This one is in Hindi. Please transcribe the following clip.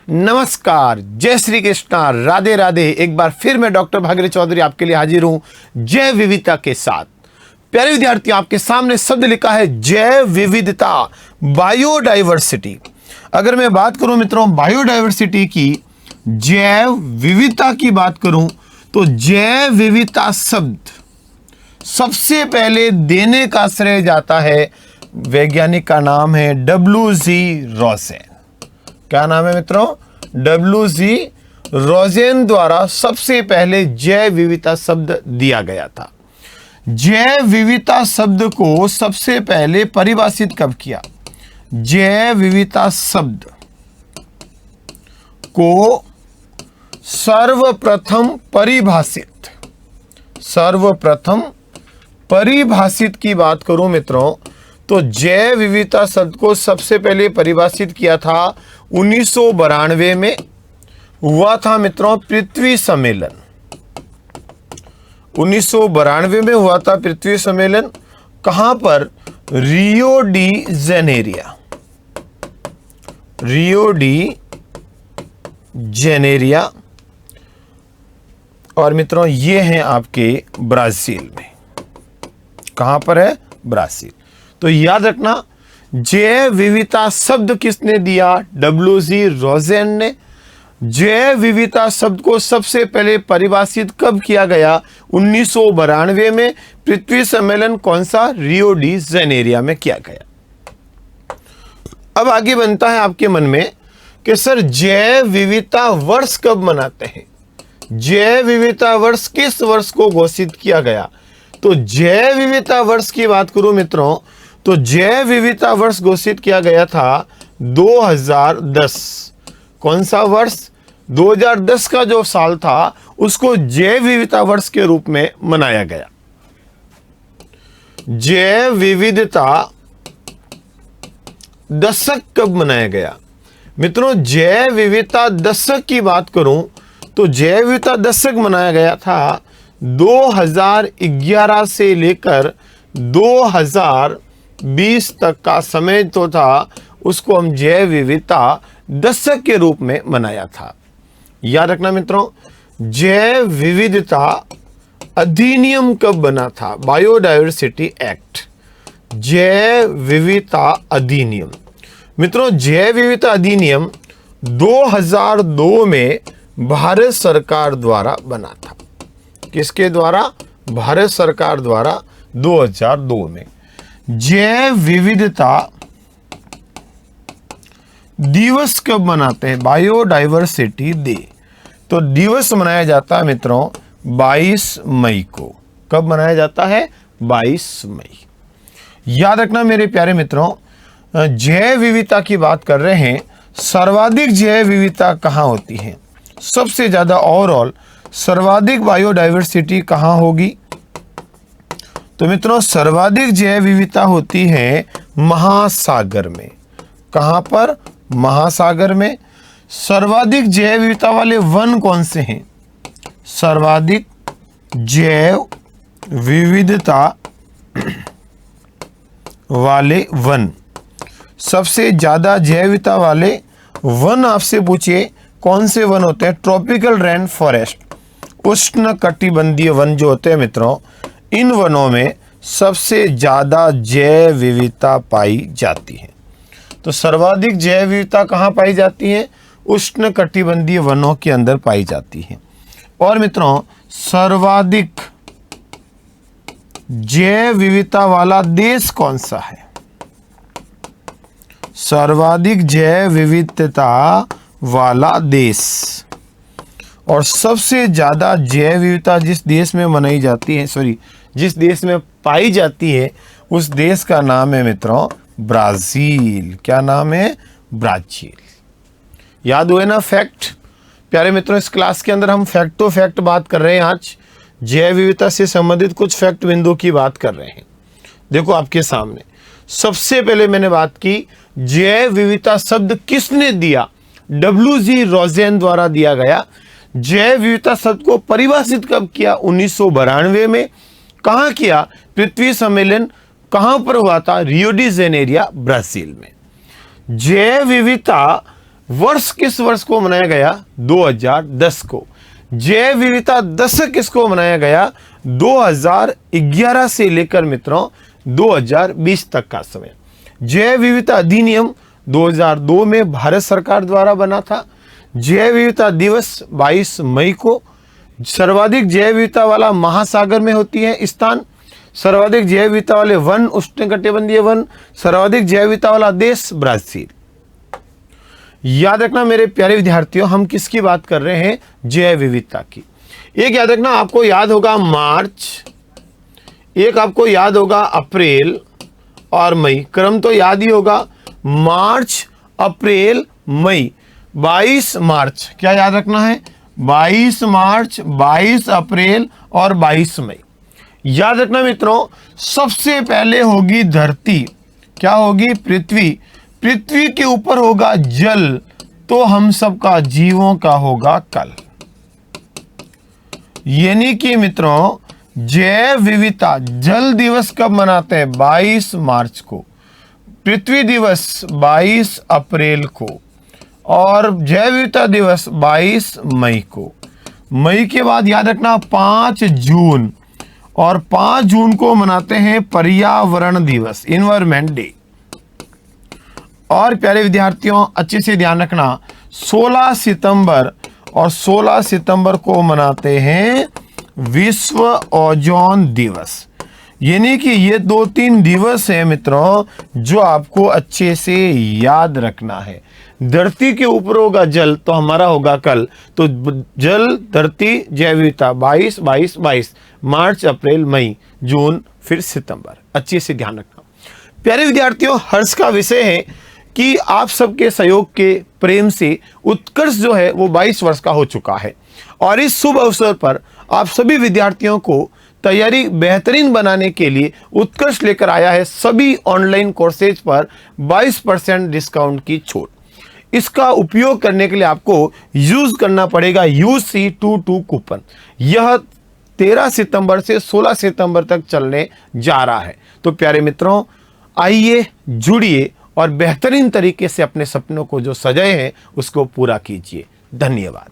नमस्कार, जय श्री कृष्णा, राधे राधे। एक बार फिर मैं डॉक्टर भागीरथ चौधरी आपके लिए हाजिर हूं जैव विविधता के साथ। प्यारे विद्यार्थियों, आपके सामने शब्द लिखा है जैव विविधता, बायोडाइवर्सिटी। अगर मैं बात करूं मित्रों बायोडाइवर्सिटी की, जैव विविधता की बात करूं तो जैव विविधता शब्द सबसे पहले देने का श्रेय जाता है, वैज्ञानिक का नाम है W.G. रोसेन। क्या नाम है मित्रों? W.G. रोसेन द्वारा सबसे पहले जैव विविधता शब्द दिया गया था। जैव विविधता शब्द को सबसे पहले परिभाषित कब किया? जैव विविधता शब्द को सर्वप्रथम परिभाषित की बात करूं मित्रों तो जैव विविधता शब्द को सबसे पहले परिभाषित किया था 1992 में हुआ था मित्रों पृथ्वी सम्मेलन। 1992 में हुआ था पृथ्वी सम्मेलन। कहां पर? Rio de Janeiro. और मित्रों ये हैं आपके ब्राजील में। कहां पर है? ब्राजील। तो याद रखना, जैव विविधता शब्द किसने दिया? W.G. रोसेन ने। जैव विविधता शब्द को सबसे पहले परिभाषित कब किया गया? 1992 में पृथ्वी सम्मेलन। कौन सा? रियो डी जेनेरिया में किया गया। अब आगे बनता है आपके मन में कि सर जैव विविधता वर्ष कब मनाते हैं? जैव विविधता वर्ष किस वर्ष को घोषित किया गया? तो जैव विविधता वर्ष की बात करूं मित्रों तो जैव विविधता वर्ष घोषित किया गया था 2010। कौन सा वर्ष? 2010 का जो साल था उसको जैव विविधता वर्ष के रूप में मनाया गया। जैव विविधता दशक कब मनाया गया? मित्रों जैव विविधता दशक की बात करूं तो जैव विविधता दशक मनाया गया था 2011 से लेकर 2020 तक का समय तो था, उसको हम जैव विविधता दशक के रूप में मनाया था। याद रखना मित्रों, जैव विविधता अधिनियम कब बना था? Biodiversity act. जैव विविधता अधिनियम मित्रों, जैव विविधता अधिनियम 2002 में भारत सरकार द्वारा बना था। किसके द्वारा? भारत सरकार द्वारा 2002 में। जैव विविधता दिवस कब मनाते हैं? Biodiversity day. तो दिवस मनाया जाता है मित्रों 22 मई को। कब मनाया जाता है? 22 मई। याद रखना मेरे प्यारे मित्रों, जैव विविधता की बात कर रहे हैं। सर्वाधिक जैव विविधता कहाँ होती है? सबसे ज्यादा ओवरऑल सर्वाधिक बायोडाइवर्सिटी कहाँ होगी? तो मित्रों सर्वाधिक जैव विविधता होती है महासागर में। कहां पर? महासागर में। सर्वाधिक जैव विविधता वाले वन कौन से हैं? सर्वाधिक जैव विविधता वाले वन, सबसे ज्यादा जैव विविधता वाले वन आपसे पूछिए कौन से वन होते हैं? ट्रॉपिकल रेन फॉरेस्ट, उष्ण कटिबंधीय वन जो होते हैं मित्रों, इन वनों में सबसे ज्यादा जैव विविधता पाई जाती है। तो सर्वाधिक जैव विविधता कहाँ पाई जाती है? उष्ण कटिबंधीय वनों के अंदर पाई जाती है। और मित्रों सर्वाधिक जैव विविधता वाला देश कौन सा है? सर्वाधिक जैव विविधता वाला देश और सबसे ज्यादा जैव विविधता जिस देश में मनाई जाती है, जिस देश में पाई जाती है, उस देश का नाम है मित्रों ब्राजील। क्या नाम है? ब्राजील। याद हुए ना फैक्ट? प्यारे मित्रों इस क्लास के अंदर हम फैक्ट बात कर रहे हैं। आज जैव विविधता से संबंधित कुछ फैक्ट बिंदु की बात कर रहे हैं। देखो आपके सामने सबसे पहले मैंने बात की जैव विविधता शब्द किसने दिया? W.G. रोसेन द्वारा दिया गया। जैव विविधता शब्द को परिभाषित कब किया? 1992 में। कहां किया? पृथ्वी सम्मेलन। कहां पर हुआ था? रियो डी जेनेरिया, ब्राजील में। जैव विविधता वर्ष किस वर्ष को मनाया गया? 2010 को। जैव विविधता दशक किसको मनाया गया? 2011 से लेकर मित्रों 2020 तक का समय। जैव विविधता अधिनियम 2002 में भारत सरकार द्वारा बना था। जैव विविधता दिवस 22 मई को। सर्वाधिक जैव विविधता वाला महासागर में होती है स्थान। सर्वाधिक जैव विविधता वाले वन उष्णकटिबंधीय वन। सर्वाधिक जैव विविधता वाला देश ब्राजील। याद रखना मेरे प्यारे विद्यार्थियों, हम किसकी बात कर रहे हैं? जैव विविधता की। एक याद रखना, आपको याद होगा मार्च, एक आपको याद होगा अप्रैल और मई। क्रम तो याद ही होगा, मार्च, अप्रैल, मई। 22 मार्च क्या याद रखना है? 22 मार्च, 22 अप्रैल और 22 मई। याद रखना मित्रों, सबसे पहले होगी धरती। क्या होगी? पृथ्वी। पृथ्वी के ऊपर होगा जल, तो हम सबका जीवों का होगा कल। यानी कि मित्रों, जैव विविधता जल दिवस कब मनाते हैं? 22 मार्च को। पृथ्वी दिवस 22 अप्रैल को और जैव विविधता दिवस 22 मई को। मई के बाद याद रखना 5 जून, और 5 जून को मनाते हैं पर्यावरण दिवस, इन्वायरमेंट डे। और प्यारे विद्यार्थियों अच्छे से ध्यान रखना, 16 सितंबर और 16 सितंबर को मनाते हैं विश्व ओजोन दिवस। यानी कि ये 2-3 दिवस है मित्रों जो आपको अच्छे से याद रखना है। धरती के ऊपर होगा जल, तो हमारा होगा कल। तो जल, धरती, जैव विविधता 22 22 22, मार्च, अप्रैल, मई, जून, फिर सितंबर। अच्छे से ध्यान रखना। प्यारे विद्यार्थियों, हर्ष का विषय है कि आप सबके सहयोग के प्रेम से उत्कर्ष जो है वो 22 वर्ष का हो चुका है। और इस शुभ अवसर पर आप सभी विद्यार्थियों को तैयारी बेहतरीन बनाने के लिए उत्कर्ष लेकर आया है सभी ऑनलाइन कोर्सेज पर 22% डिस्काउंट की छूट। इसका उपयोग करने के लिए आपको यूज करना पड़ेगा UC22 कूपन। यह 13 सितंबर से 16 सितंबर तक चलने जा रहा है। तो प्यारे मित्रों, आइए जुड़िए और बेहतरीन तरीके से अपने सपनों को जो सजाए हैं उसको पूरा कीजिए। धन्यवाद।